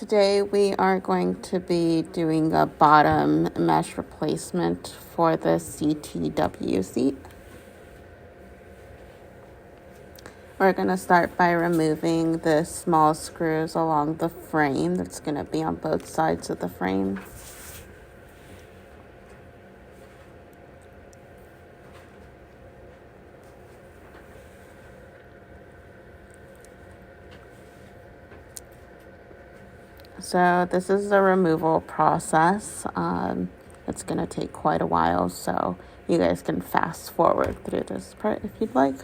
Today we are going to be doing a bottom mesh replacement for the CTW seat. We're going to start by removing the small screws along the frame that's going to be on both sides of the frame. So this is a removal process. It's going to take quite a while, so you guys can fast forward through this part if you'd like.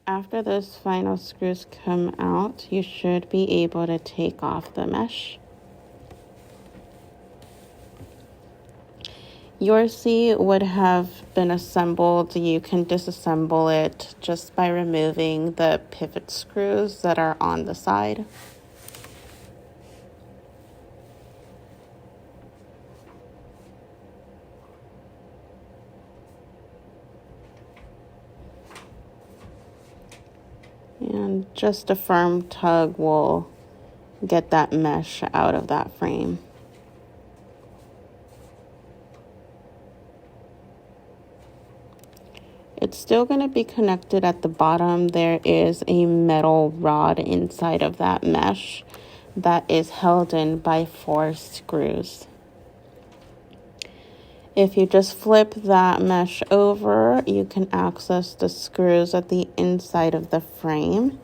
After those final screws come out, you should be able to take off the mesh. Your seat would have been assembled. You can disassemble it just by removing the pivot screws that are on the side. And just a firm tug will get that mesh out of that frame. It's still going to be connected at the bottom. There is a metal rod inside of that mesh that is held in by 4 screws. If you just flip that mesh over, you can access the screws at the inside of the frame,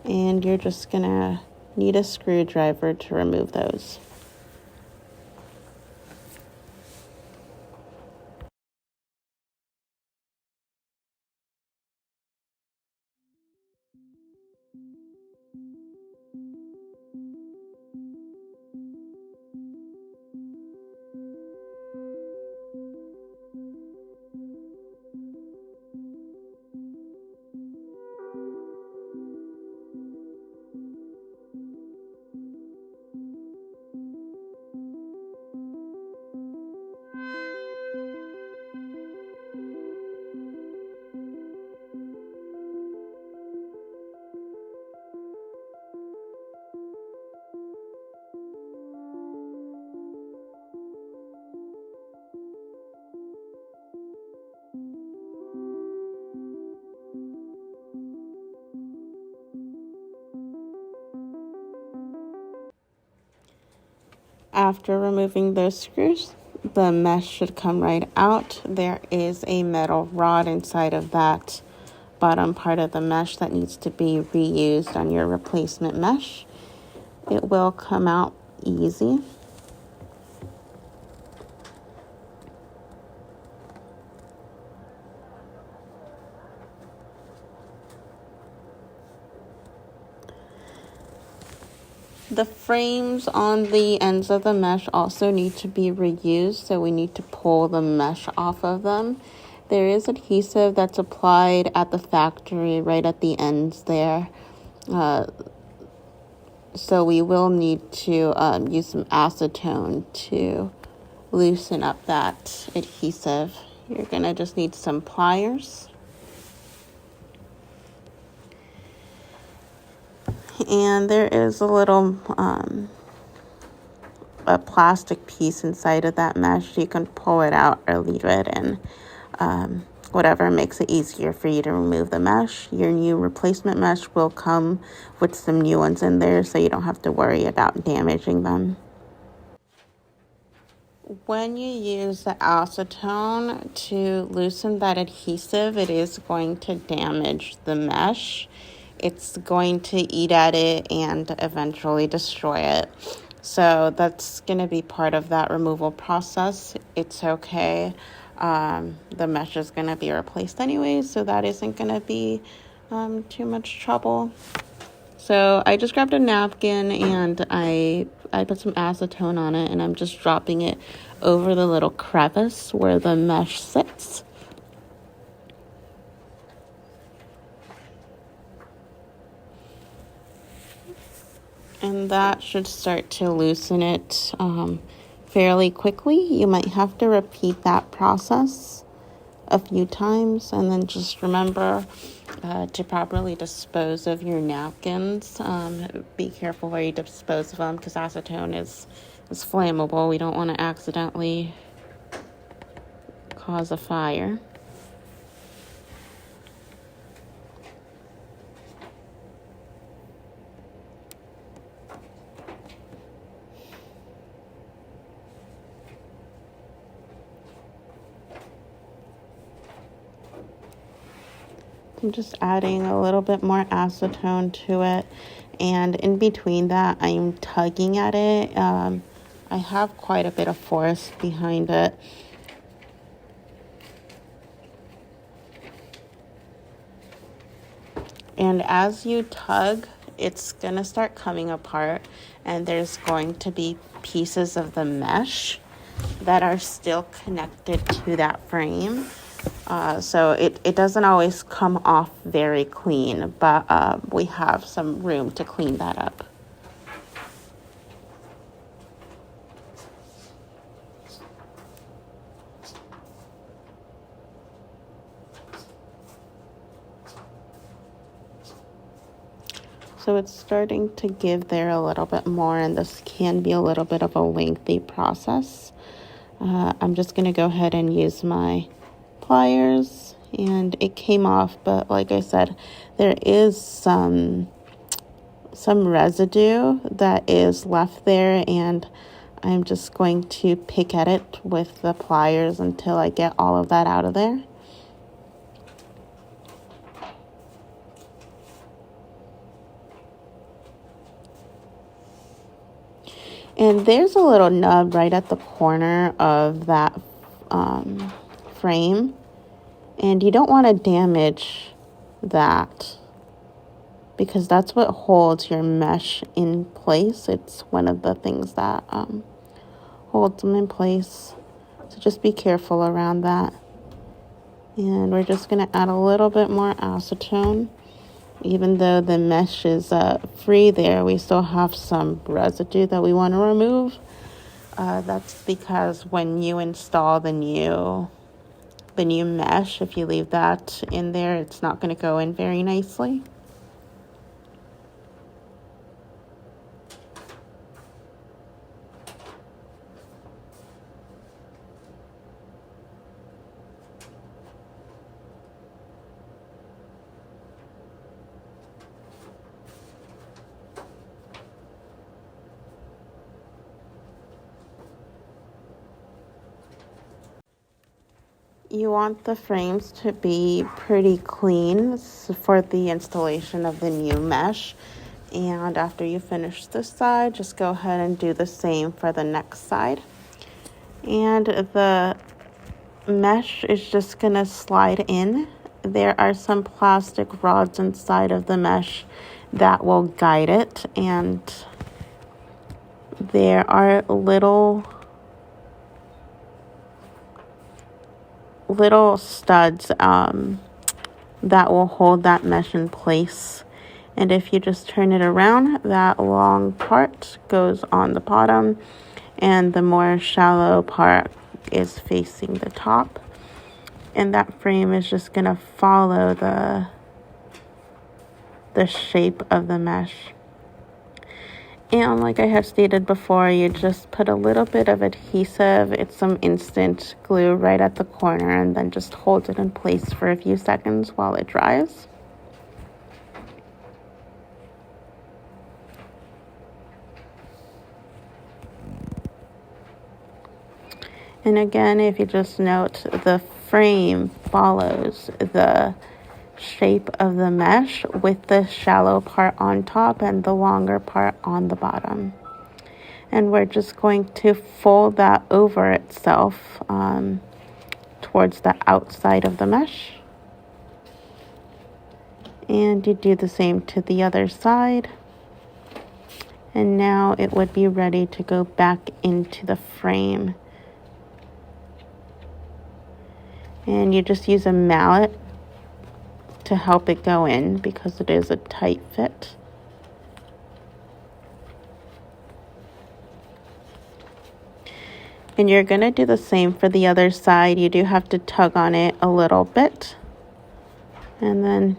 and you're just going to need a screwdriver to remove those. After removing those screws, the mesh should come right out. There is a metal rod inside of that bottom part of the mesh that needs to be reused on your replacement mesh. It will come out easy. The frames on the ends of the mesh also need to be reused, so we need to pull the mesh off of them. There is adhesive that's applied at the factory right at the ends there. So we will need to use some acetone to loosen up that adhesive. You're going to just need some pliers. And there is a little a plastic piece inside of that mesh. You can pull it out or leave it, and whatever makes it easier for you to remove the mesh. Your new replacement mesh will come with some new ones in there, so you don't have to worry about damaging them. When you use the acetone to loosen that adhesive, it is going to damage the mesh. It's going to eat at it and eventually destroy it. So that's going to be part of that removal process. It's okay. The mesh is going to be replaced anyway, so that isn't going to be too much trouble. So I just grabbed a napkin and I put some acetone on it, and I'm just dropping it over the little crevice where the mesh sits. And that should start to loosen it fairly quickly. You might have to repeat that process a few times, and then just remember to properly dispose of your napkins. Be careful where you dispose of them, because acetone is flammable. We don't want to accidentally cause a fire. I'm just adding a little bit more acetone to it, and in between that, I'm tugging at it. I have quite a bit of force behind it. And as you tug, it's going to start coming apart, and there's going to be pieces of the mesh that are still connected to that frame. So it doesn't always come off very clean, but we have some room to clean that up. So it's starting to give there a little bit more, and this can be a little bit of a lengthy process. I'm just going to go ahead and use my pliers, and it came off, but like I said, there is some residue that is left there, and I'm just going to pick at it with the pliers until I get all of that out of there. And there's a little nub right at the corner of that frame, and you don't want to damage that because that's what holds your mesh in place. It's one of the things that holds them in place. So just be careful around that. And we're just going to add a little bit more acetone. Even though the mesh is free there, we still have some residue that we want to remove. That's because when you install the new mesh, if you leave that in there, it's not going to go in very nicely. You want the frames to be pretty clean for the installation of the new mesh. And after you finish this side, just go ahead and do the same for the next side. And the mesh is just going to slide in. There are some plastic rods inside of the mesh that will guide it. And there are little studs that will hold that mesh in place. And if you just turn it around, that long part goes on the bottom and the more shallow part is facing the top. And that frame is just going to follow the shape of the mesh. And like I had stated before, you just put a little bit of adhesive. It's some instant glue right at the corner, and then just hold it in place for a few seconds while it dries. And again, if you just note, the frame follows the shape of the mesh with the shallow part on top and the longer part on the bottom. And we're just going to fold that over itself towards the outside of the mesh. And you do the same to the other side. And now it would be ready to go back into the frame. And you just use a mallet to help it go in because it is a tight fit. And you're going to do the same for the other side. You do have to tug on it a little bit and then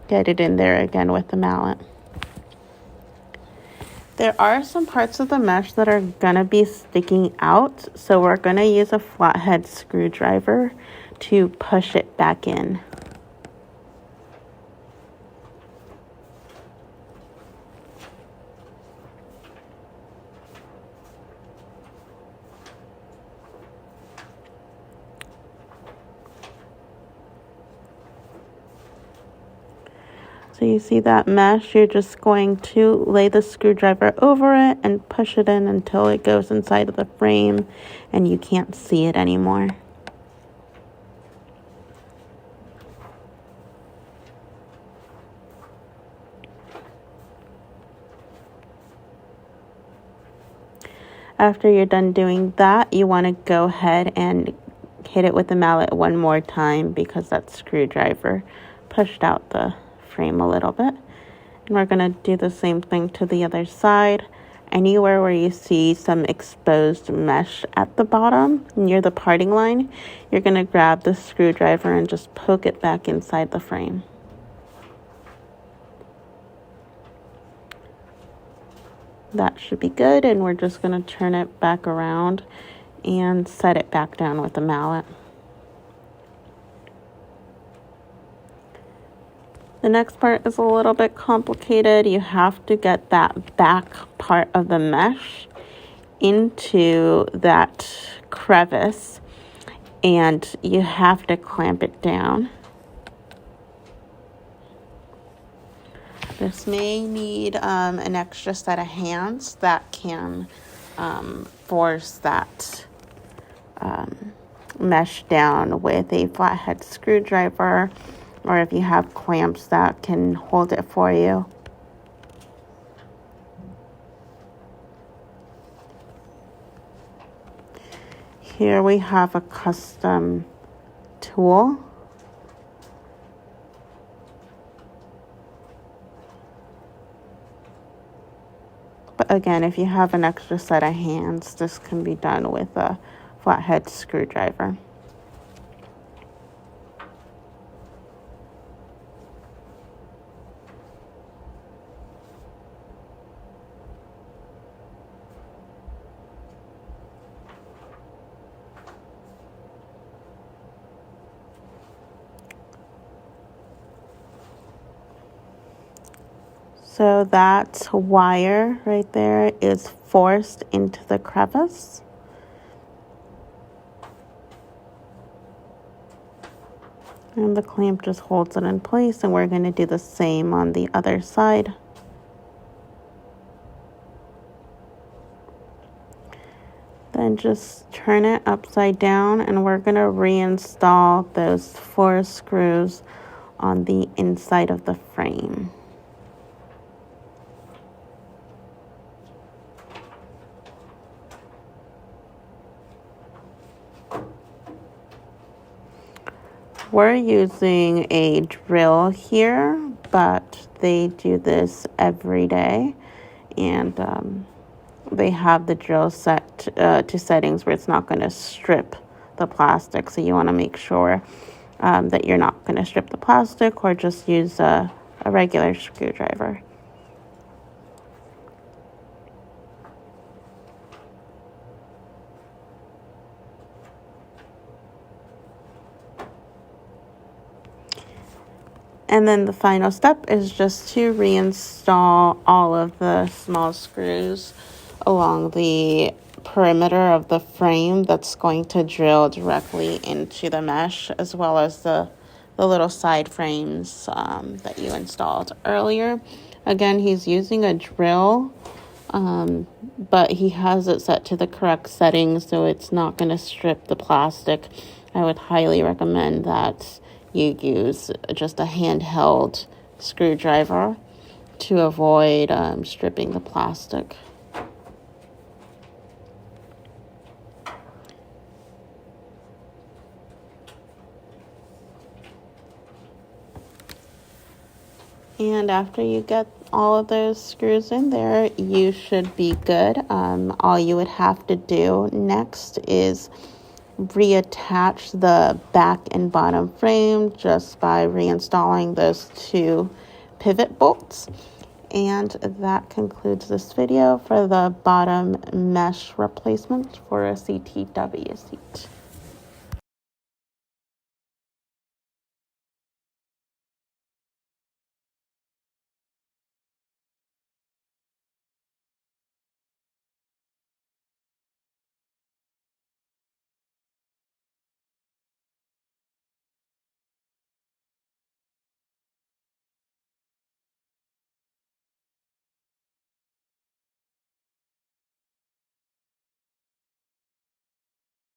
get it in there again with the mallet. There are some parts of the mesh that are going to be sticking out, so we're going to use a flathead screwdriver to push it back in. So you see that mesh, you're just going to lay the screwdriver over it and push it in until it goes inside of the frame and you can't see it anymore. After you're done doing that, you want to go ahead and hit it with the mallet one more time because that screwdriver pushed out the frame a little bit. And we're going to do the same thing to the other side. Anywhere where you see some exposed mesh at the bottom near the parting line, you're going to grab the screwdriver and just poke it back inside the frame. That should be good, and we're just going to turn it back around and set it back down with the mallet. The next part is a little bit complicated. You have to get that back part of the mesh into that crevice, and you have to clamp it down. This may need an extra set of hands that can force that mesh down with a flathead screwdriver, or if you have clamps that can hold it for you. Here we have a custom tool. But again, if you have an extra set of hands, this can be done with a flathead screwdriver. So that wire right there is forced into the crevice. And the clamp just holds it in place, and we're going to do the same on the other side. Then just turn it upside down, and we're going to reinstall those 4 screws on the inside of the frame. We're using a drill here, but they do this every day, and they have the drill set to settings where it's not going to strip the plastic. So you want to make sure that you're not going to strip the plastic, or just use a regular screwdriver. And then the final step is just to reinstall all of the small screws along the perimeter of the frame that's going to drill directly into the mesh, as well as the little side frames that you installed earlier. Again, he's using a drill, but he has it set to the correct settings, so it's not going to strip the plastic. I would highly recommend that you use just a handheld screwdriver to avoid stripping the plastic. And after you get all of those screws in there, you should be good. All you would have to do next is reattach the back and bottom frame just by reinstalling those 2 pivot bolts. And that concludes this video for the bottom mesh replacement for a CTW seat.